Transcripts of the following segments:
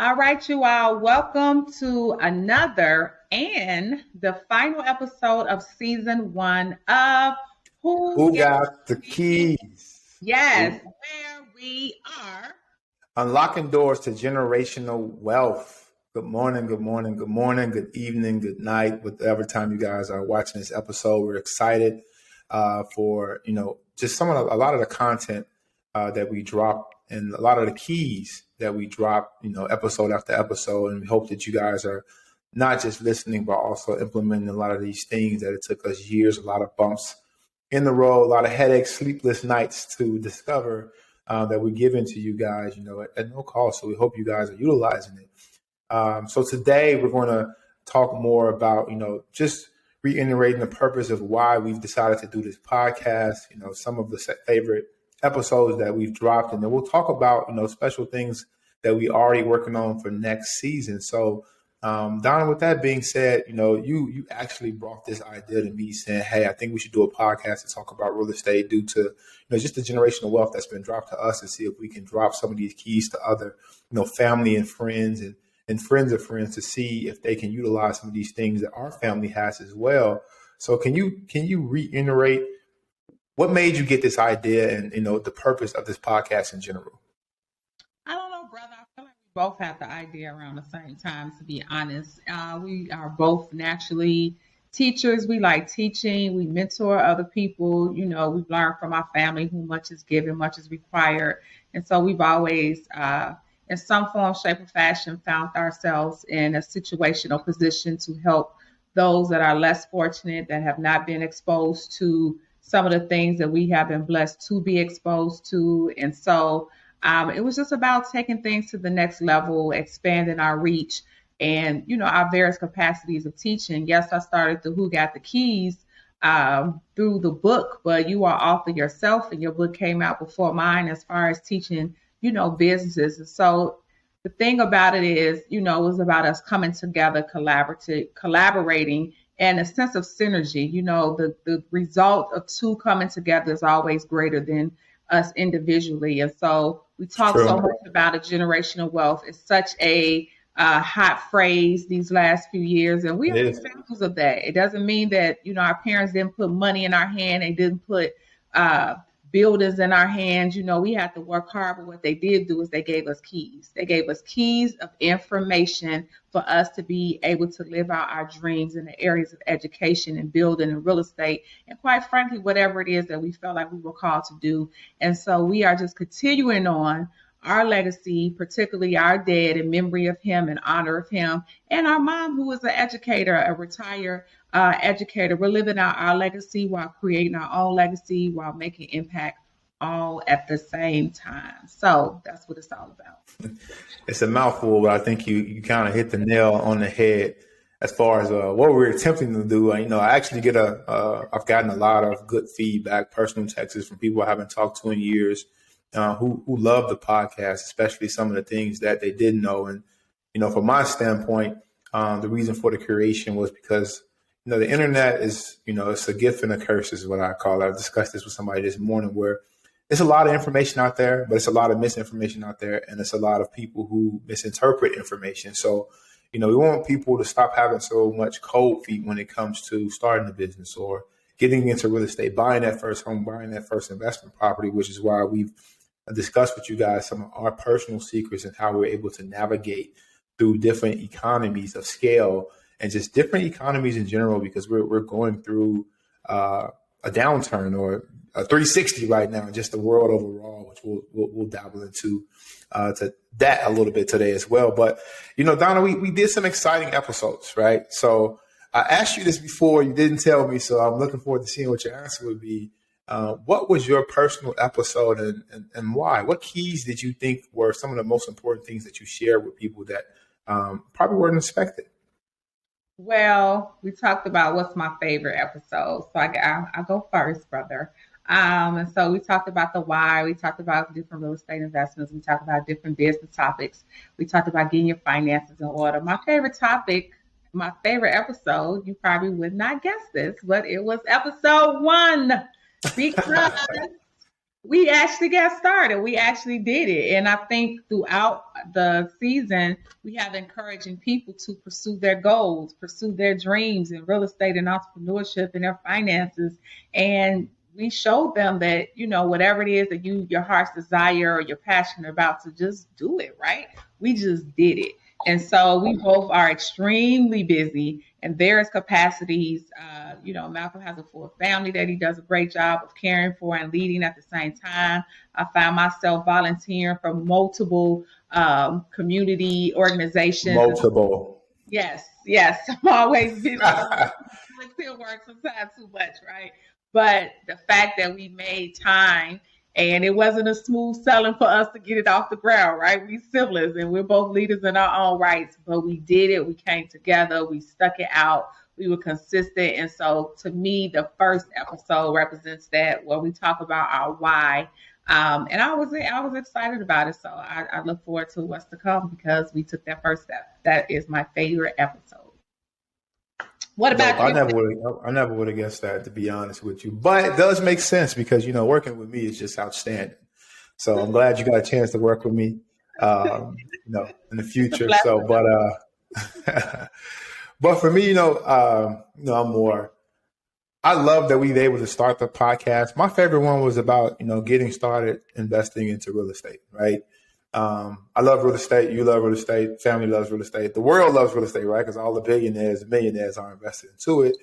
All right, you all. Welcome to another and the final episode of season one of Who Who Got got the the Keys? keys? Yes, where we are. Unlocking doors to generational wealth. Good morning, good morning, good morning, good evening, good night, whatever time you guys are watching this episode. We're excited for just a lot of the content that we drop and a lot of the keys that we drop, episode after episode. And we hope that you guys are not just listening, but also implementing a lot of these things that it took us years, a lot of bumps in the road, a lot of headaches, sleepless nights to discover that we're giving to you guys, at no cost. So we hope you guys are utilizing it. So today we're going to talk more about, just reiterating the purpose of why we've decided to do this podcast, some of the favorite episodes that we've dropped. And then we'll talk about, special things that we already working on for next season. So Donna, with that being said, you actually brought this idea to me saying, hey, I think we should do a podcast to talk about real estate due to, just the generational wealth that's been dropped to us and see if we can drop some of these keys to other, family and friends and friends of friends to see if they can utilize some of these things that our family has as well. So can you reiterate what made you get this idea and, the purpose of this podcast in general? I don't know, brother. I feel like we both had the idea around the same time, to be honest. We are both naturally teachers. We like teaching. We mentor other people. We've learned from our family who much is given, much is required. And so we've always, in some form, shape, or fashion, found ourselves in a situational position to help those that are less fortunate, that have not been exposed to some of the things that we have been blessed to be exposed to. And so it was just about taking things to the next level, expanding our reach and, our various capacities of teaching. Yes, I started the Who Got the Keys through the book, but you are author yourself and your book came out before mine as far as teaching, businesses. And so the thing about it is, it was about us coming together, collaborating, and a sense of synergy. The result of two coming together is always greater than us individually. And so we talk so much about a generational wealth. It's such a hot phrase these last few years, and we are examples of that. It doesn't mean that our parents didn't put money in our hand, they didn't put buildings in our hands. We had to work hard, but what they did do is they gave us keys. They gave us keys of information for us to be able to live out our dreams in the areas of education and building and real estate, and quite frankly, whatever it is that we felt like we were called to do. And so we are just continuing on our legacy, particularly our dad, in memory of him, in honor of him, and our mom, who was an educator, a retired educator. We're living out our legacy while creating our own legacy, while making impact all at the same time. So that's what it's all about. It's a mouthful, but I think you kind of hit the nail on the head as far as what we're attempting to do. I actually I've gotten a lot of good feedback, personal texts from people I haven't talked to in years, who love the podcast, especially some of the things that they didn't know. And, from my standpoint, the reason for the creation was because, the internet is, it's a gift and a curse is what I call it. I discussed this with somebody this morning where it's a lot of information out there, but it's a lot of misinformation out there. And it's a lot of people who misinterpret information. So, we want people to stop having so much cold feet when it comes to starting a business or getting into real estate, buying that first home, buying that first investment property, which is why we've discussed with you guys some of our personal secrets and how we're able to navigate through different economies of scale and just different economies in general, because we're going through a downturn or a 360 right now in just the world overall, which we'll dabble into to that a little bit today as well. But, Donna, we did some exciting episodes, right? So I asked you this before, you didn't tell me, so I'm looking forward to seeing what your answer would be. What was your personal episode and why? What keys did you think were some of the most important things that you shared with people that probably weren't expected? Well, we talked about what's my favorite episode. So I'll go first, brother. And so we talked about the why. We talked about different real estate investments. We talked about different business topics. We talked about getting your finances in order. My favorite topic, my favorite episode, you probably would not guess this, but it was episode one, because we actually got started. We actually did it. And I think throughout the season, we have encouraging people to pursue their goals, pursue their dreams in real estate and entrepreneurship and their finances. And we showed them that, whatever it is that your heart's desire or you're passionate about, to just do it, right? We just did it. And so we both are extremely busy in various capacities. Malcolm has a full family that he does a great job of caring for and leading at the same time. I found myself volunteering for multiple community organizations. Multiple. Yes. I'm always busy. Volunteer work sometimes too much, right? But the fact that we made time, and it wasn't a smooth selling for us to get it off the ground, right? We siblings and we're both leaders in our own rights, but we did it. We came together. We stuck it out. We were consistent. And so to me, the first episode represents that, where we talk about our why. And I was excited about it. So I look forward to what's to come, because we took that first step. That is my favorite episode. What about you? I never would have guessed that, to be honest with you. But it does make sense because, working with me is just outstanding. So I'm glad you got a chance to work with me, in the future. So, but for me, I'm more. I love that we were able to start the podcast. My favorite one was about, getting started investing into real estate, right? I love real estate. You love real estate. Family loves real estate. The world loves real estate, right? Because all the billionaires and millionaires are invested into it.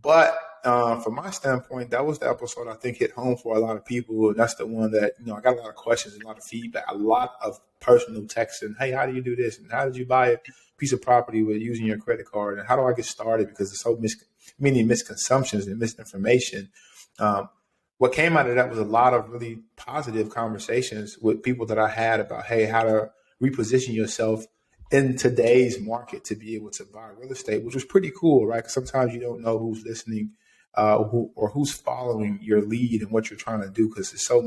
But from my standpoint, that was the episode I think hit home for a lot of people. And that's the one that, I got a lot of questions, a lot of feedback, a lot of personal texts. And, hey, how do you do this? And how did you buy a piece of property with using your credit card? And how do I get started? Because there's so many misconceptions and misinformation. What came out of that was a lot of really positive conversations with people that I had about, hey, how to reposition yourself in today's market to be able to buy real estate, which was pretty cool, right? Because sometimes you don't know who's listening who's following your lead and what you're trying to do, because there's so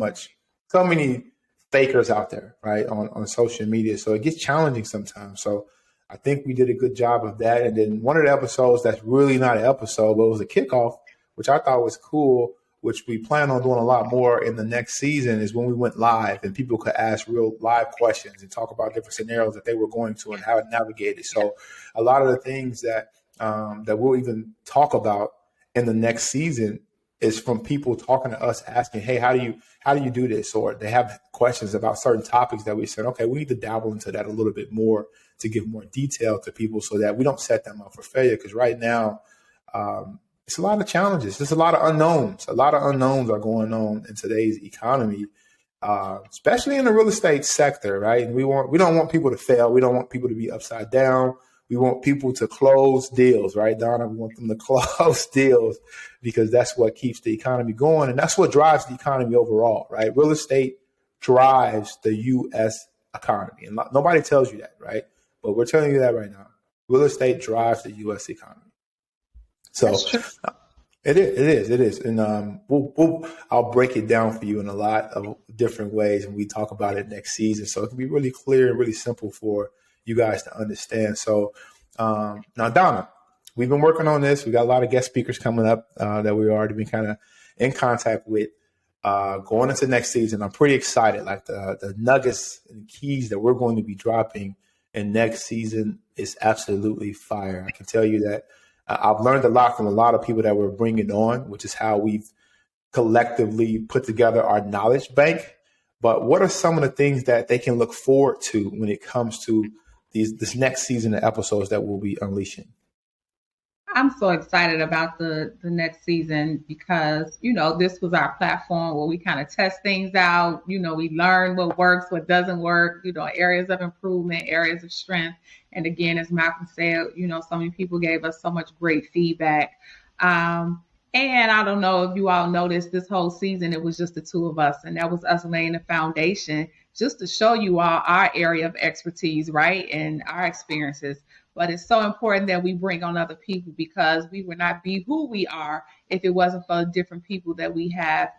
many fakers out there, right, on social media. So it gets challenging sometimes. So I think we did a good job of that. And then one of the episodes that's really not an episode, but it was a kickoff, which I thought was cool, which we plan on doing a lot more in the next season, is when we went live and people could ask real live questions and talk about different scenarios that they were going to and how to navigate it. So a lot of the things that we'll even talk about in the next season is from people talking to us, asking, hey, how do you do this? Or they have questions about certain topics that we said, okay, we need to dabble into that a little bit more to give more detail to people so that we don't set them up for failure. Because right now, it's a lot of challenges. There's a lot of unknowns. A lot of unknowns are going on in today's economy, especially in the real estate sector, right? And we don't want people to fail. We don't want people to be upside down. We want people to close deals, right, Donna? We want them to close deals because that's what keeps the economy going. And that's what drives the economy overall, right? Real estate drives the U.S. economy. And nobody tells you that, right? But we're telling you that right now. Real estate drives the U.S. economy. So it is. And I'll break it down for you in a lot of different ways, and we talk about it next season. So it can be really clear and really simple for you guys to understand. So now, Donna, we've been working on this. We got a lot of guest speakers coming up that we've already been kind of in contact with going into next season. I'm pretty excited. Like the nuggets and keys that we're going to be dropping in next season is absolutely fire. I can tell you that. I've learned a lot from a lot of people that we're bringing on, which is how we've collectively put together our knowledge bank. But what are some of the things that they can look forward to when it comes to this next season of episodes that we'll be unleashing? I'm so excited about the next season because, this was our platform where we kind of test things out. We learn what works, what doesn't work, areas of improvement, areas of strength. And again, as Malcolm said, so many people gave us so much great feedback. And I don't know if you all noticed this whole season, it was just the two of us. And that was us laying the foundation just to show you all our area of expertise, right? And our experiences. But it's so important that we bring on other people because we would not be who we are if it wasn't for different people that we have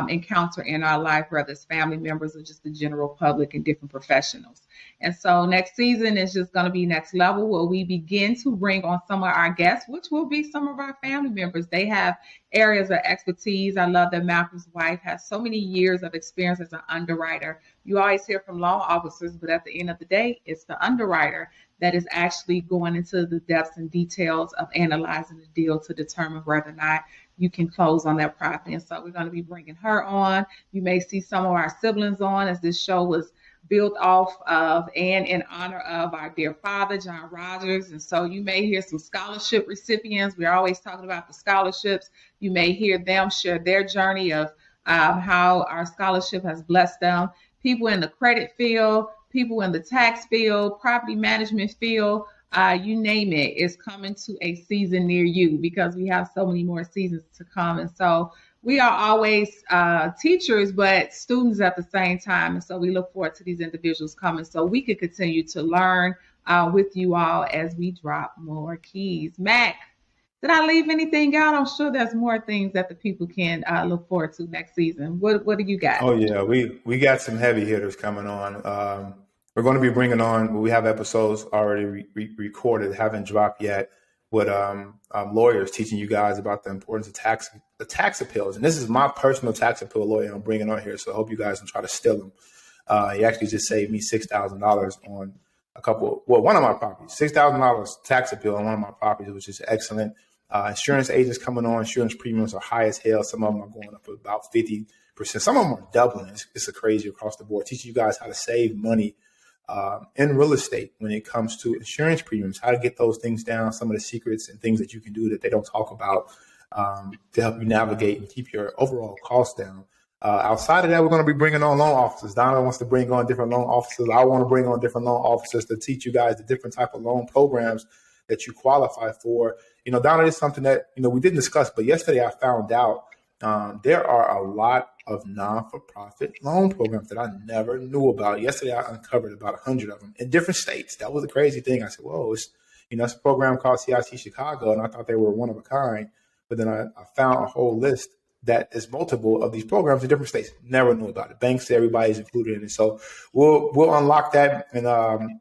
encounter in our life, whether it's family members or just the general public and different professionals. And so next season is just going to be next level, where we begin to bring on some of our guests, which will be some of our family members. They have areas of expertise. I love that Malcolm's wife has so many years of experience as an underwriter. You always hear from loan officers, but at the end of the day, it's the underwriter that is actually going into the depths and details of analyzing the deal to determine whether or not you can close on that property. And so we're going to be bringing her on. You may see some of our siblings on, as this show was built off of and in honor of our dear father, John Rogers. And so you may hear some scholarship recipients. We're always talking about the scholarships. You may hear them share their journey of how our scholarship has blessed them. People in the credit field, people in the tax field, property management field, you name it, is coming to a season near you, because we have so many more seasons to come. And so we are always teachers, but students at the same time. And so we look forward to these individuals coming so we can continue to learn with you all as we drop more keys. Mac, did I leave anything out? I'm sure there's more things that the people can look forward to next season. What do you got? Oh yeah, we got some heavy hitters coming on. We're going to be bringing on. We have episodes already recorded, haven't dropped yet, with lawyers teaching you guys about the importance of the tax appeals. And this is my personal tax appeal lawyer I'm bringing on here, so I hope you guys don't try to steal him. He actually just saved me $6,000 on one of my properties. $6,000 tax appeal on one of my properties, which is excellent. Insurance agents coming on. Insurance premiums are high as hell. Some of them are going up about 50%. Some of them are doubling. It's a crazy across the board. Teaching you guys how to save money in real estate when it comes to insurance premiums, how to get those things down, some of the secrets and things that you can do that they don't talk about to help you navigate and keep your overall costs down. Outside of that, we're going to be bringing on loan officers. Donna wants to bring on different loan officers. I want to bring on different loan officers to teach you guys the different type of loan programs that you qualify for. Donna, is something that, we didn't discuss, but yesterday I found out there are a lot of non-for-profit loan programs that I never knew about. Yesterday, I uncovered about 100 of them in different states. That was a crazy thing. I said, whoa, it's a program called CIT Chicago, and I thought they were one of a kind. But then I found a whole list that is multiple of these programs in different states. Never knew about it. Banks, everybody's included in it. So we'll unlock that and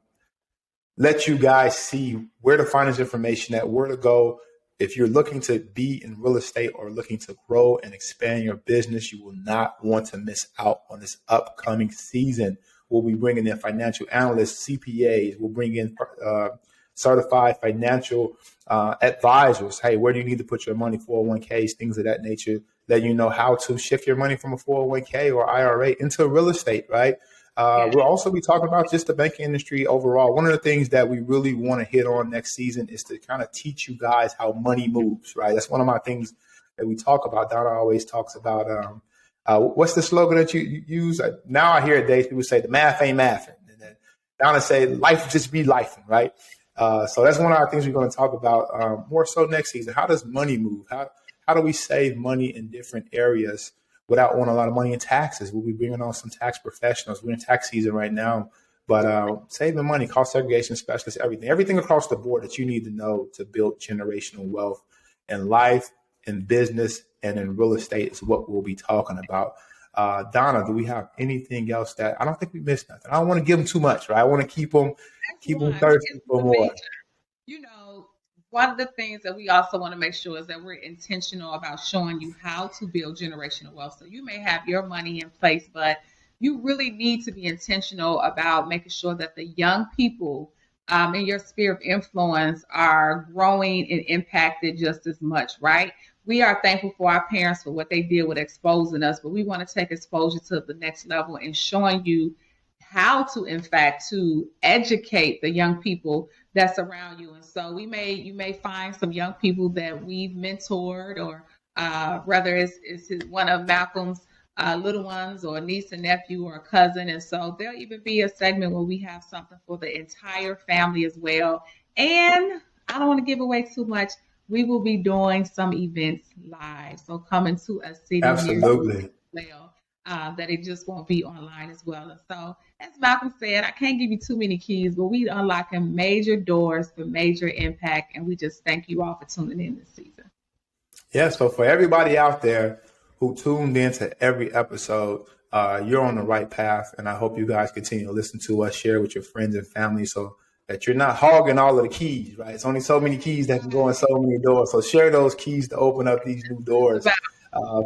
let you guys see where to find this information at, where to go. If you're looking to be in real estate or looking to grow and expand your business, you will not want to miss out on this upcoming season. We'll be bringing in financial analysts, CPAs. We'll bring in certified financial advisors. Hey, where do you need to put your money? 401ks, things of that nature. Let you know how to shift your money from a 401k or IRA into real estate, right? We'll also be talking about just the banking industry overall. One of the things that we really want to hit on next season is to kind of teach you guys how money moves, right? That's one of my things that we talk about. Donna always talks about, what's the slogan that you use? Now I hear days people say the math ain't mathing. And then Donna say life just be lifing, right? So that's one of our things we're going to talk about more so next season. How does money move? How do we save money in different areas without owing a lot of money in taxes? We'll be bringing on some tax professionals. We're in tax season right now, but saving money, cost segregation specialists, everything across the board that you need to know to build generational wealth in life, in business, and in real estate is what we'll be talking about. Donna, do we have anything else that I don't think we missed nothing? I don't want to give them too much, right? I want to keep them thirsty for more. One of the things that we also want to make sure is that we're intentional about showing you how to build generational wealth. So you may have your money in place, but you really need to be intentional about making sure that the young people in your sphere of influence are growing and impacted just as much, right? We are thankful for our parents for what they did with exposing us, but we want to take exposure to the next level and showing you how to, in fact, to educate the young people that's around you. And so you may find some young people that we've mentored, or whether it's one of Malcolm's little ones, or a niece and nephew, or a cousin. And so there'll even be a segment where we have something for the entire family as well. And I don't want to give away too much. We will be doing some events live. So coming to a city absolutely near you as well. That it just won't be online as well. And so, as Malcolm said, I can't give you too many keys, but we unlocking major doors for major impact. And we just thank you all for tuning in this season. Yeah, so for everybody out there who tuned into every episode. You're on the right path, and I hope you guys continue to listen to us, share with your friends and family, so that you're not hogging all of the keys, right? It's only so many keys that can go in so many doors. So share those keys to open up these new doors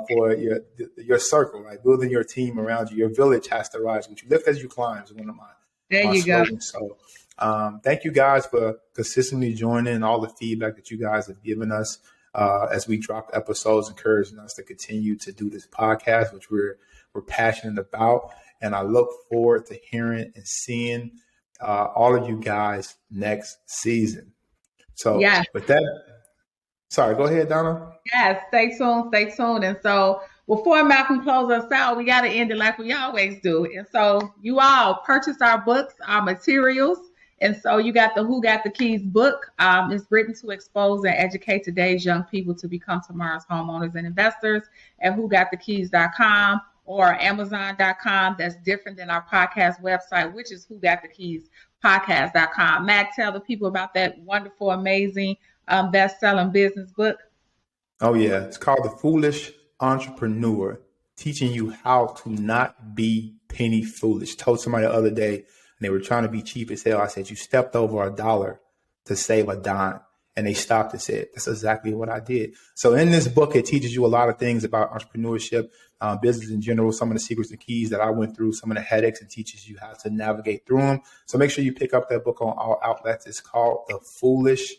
for your circle, right? Building your team around you. Your village has to rise. What you lift as you climb is one of There my you go. slogans. So thank you guys for consistently joining and all the feedback that you guys have given us as we dropped episodes, encouraging us to continue to do this podcast, which we're passionate about. And I look forward to hearing and seeing all of you guys next season. So Yes. with that, sorry, go ahead, Donna. Yes, stay tuned. And so before Malcolm closes us out, we got to end it like we always do. And so you all purchase our books, our materials. And so you got the Who Got the Keys book. It's written to expose and educate today's young people to become tomorrow's homeowners and investors at whogotthekeys.com or amazon.com. That's different than our podcast website, which is whogotthekeyspodcast.com. Mac, tell the people about that wonderful, amazing, best-selling business book. Oh, yeah. It's called The Foolish Entrepreneur, teaching you how to not be penny foolish. Told somebody the other day, and they were trying to be cheap as hell. I said, you stepped over $1 to save a dime. And they stopped and said, that's exactly what I did. So in this book, it teaches you a lot of things about entrepreneurship, business in general, some of the secrets and keys that I went through, some of the headaches, and teaches you how to navigate through them. So make sure you pick up that book on all outlets. It's called The Foolish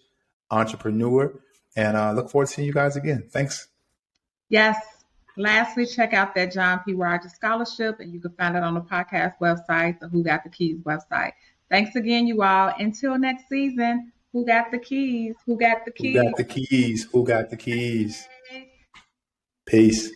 Entrepreneur. And look forward to seeing you guys again. Thanks. Yes. Lastly, check out that John P. Rogers Scholarship, and you can find it on the podcast website, the Who Got the Keys website. Thanks again, you all. Until next season, who got the keys? Who got the keys? Who got the keys? Who got the keys? Peace.